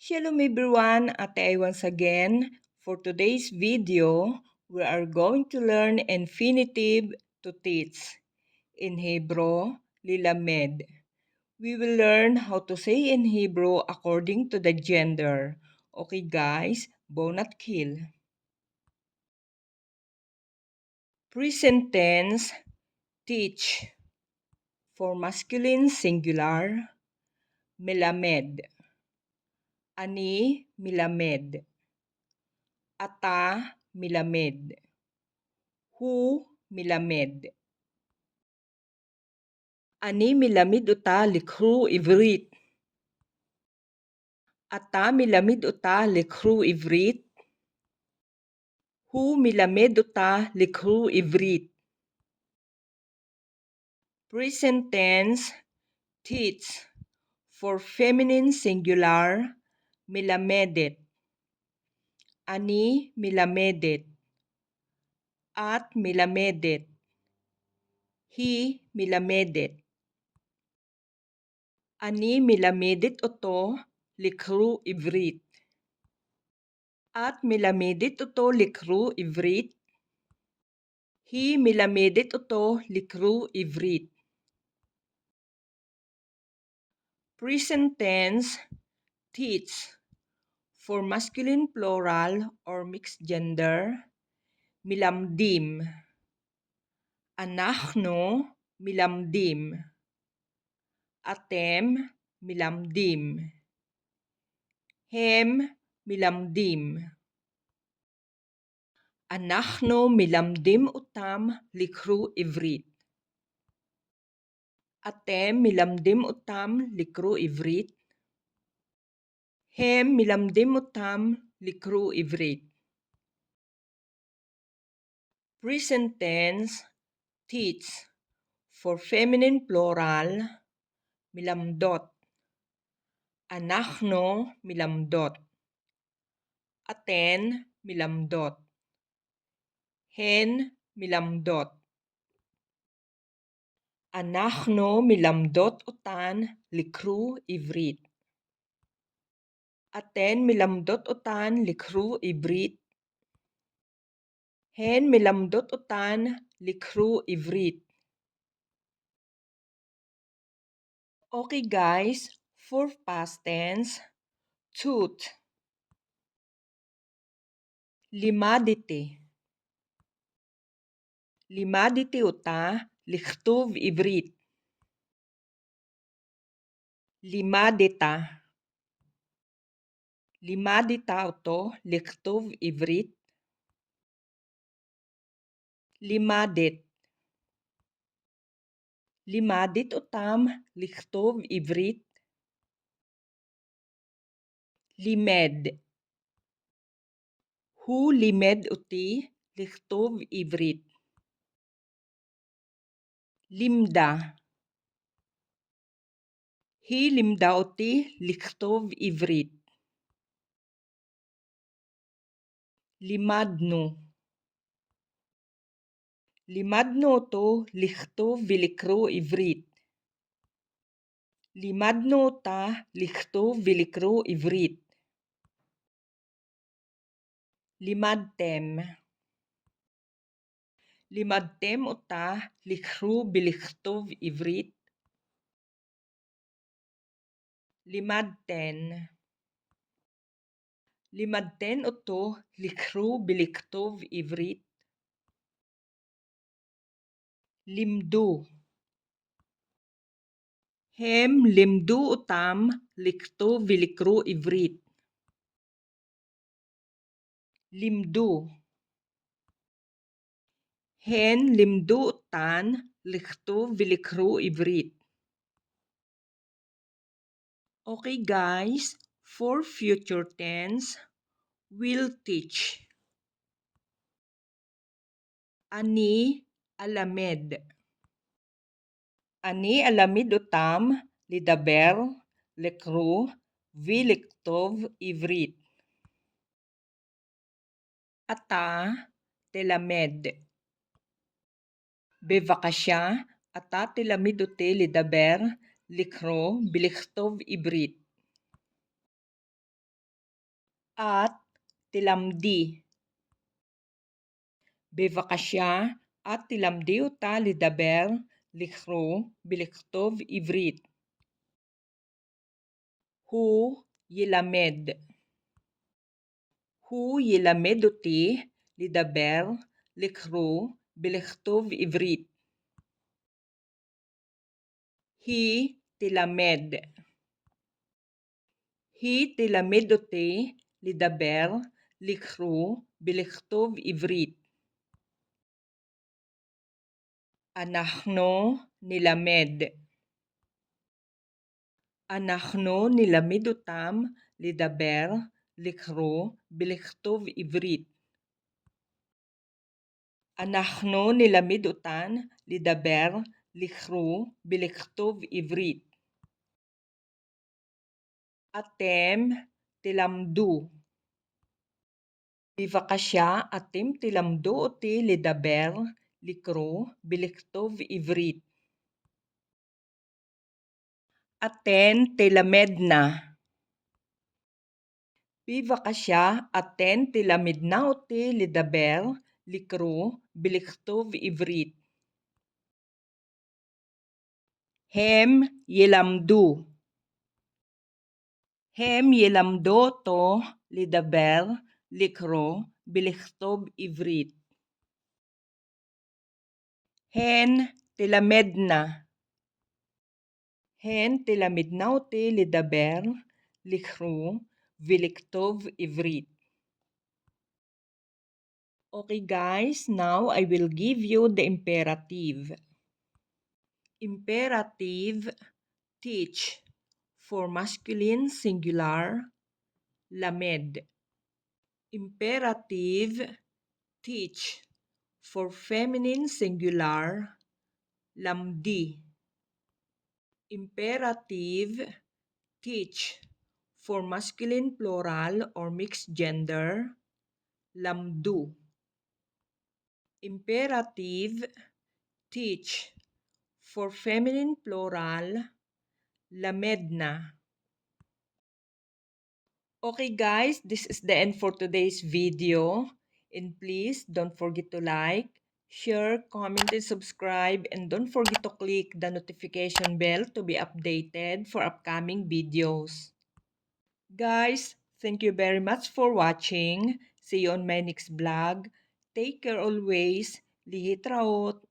Shalom everyone, Ate Ai once again. For today's video, we are going to learn infinitive to teach. In Hebrew, lilamed. We will learn how to say in Hebrew according to the gender. Okay guys, bow not kill. Present tense, teach. For masculine singular, melamed. Ani milamed. Ata milamed. Hu milamed. Ani milamid uta likhu ivrit. Ata milamid uta likhu ivrit. Hu milamed uta likhu ivrit. Present tense, teach. For feminine singular, milamedet. Ani milamedet. At milamedet. Hi milamedet. Ani milamedit oto likru ivrit. At milamedit oto likru ivrit. Hi milamedit oto likru ivrit. Present tense, teach. For masculine plural or mixed gender, milamdim. Anachno milamdim. Atem milamdim. Hem milamdim. Anachno milamdim utam likru ivrit. Atem milamdim utam likru ivrit. Hem milamdim utam likru ivrit. Present tense, teach. For feminine plural, milamdot. Anachno milamdot. Aten milamdot. Hen milamdot. Anachno milamdot utan likru ivrit. Aten milamdot utan likru ivrit. Hen milamdot utan likru ivrit. Okay guys, for past tense, tooth. Limadite. Limadite uta liktuv ivrit. Limadita. Limadita uto liktuv ivrit. Limadet. Limadit utam liktuv ivrit. Limed. Hu limed uti liktuv ivrit. Limda. Hi limda uti liktuv ivrit. Limadnu. Limadnu uto liktuv vilikru ivrit. Limadnu uta liktuv vilikru ivrit. Limadtem. Limadtem uta likru biliktuv ivrit. Limadten. Limadten uto likru biliktuv ivrit. Limdu. Hem limdu utam liktuv vilikru ivrit. Limdu. Hen limdu utan liktuv vilikru ivrit. Okay guys, for future tense, will teach. Ani alamed. Ani alamid utam lidaber likru viliktov ivrit. Ata telamed. Bevakasya ata telamid ute lidaber likru biliktov ivrit. at tilamdi. בבקשה, את תלמדי אותה לדבר, לקרוא ולכתוב עברית. הוא ילמד. הוא ילמד אותי לדבר, לקרוא ולכתוב עברית. היא תלמד. היא תלמד אותי לדבר, לקרוא ולכתוב עברית. אנחנו נלמד. אנחנו נלמד אותם לדבר, לקרוא ולכתוב עברית. אנחנו נלמד אותן לדבר, לקרוא ולכתוב עברית. אתם תלמדו. בבקשה, אתם תלמדו אותי לדבר, לקרוא ולכתוב עברית. אתן תלמדנה. בבקשה, אתן תלמדנה אותי לדבר, לקרוא ולכתוב עברית. הם ילמדו. הם ילמדו אותו לדבר, לקרוא ולכתוב עברית. הן תלמדנה. הן תלמדנה אותי לדבר, לקרוא ולכתוב עברית. Okay guys, now I will give you the imperative. Imperative, teach. For masculine singular, lamed. Imperative, teach. For feminine singular, lamdi. Imperative, teach. For masculine plural or mixed gender, lamdu. Imperative, teach. For feminine plural, lamedna. Okay guys, this is the end for today's video. And please don't forget to like, share, comment, and subscribe. And don't forget to click the notification bell to be updated for upcoming videos. Guys, thank you very much for watching. See you on my next vlog. Take care always. Lihitraot.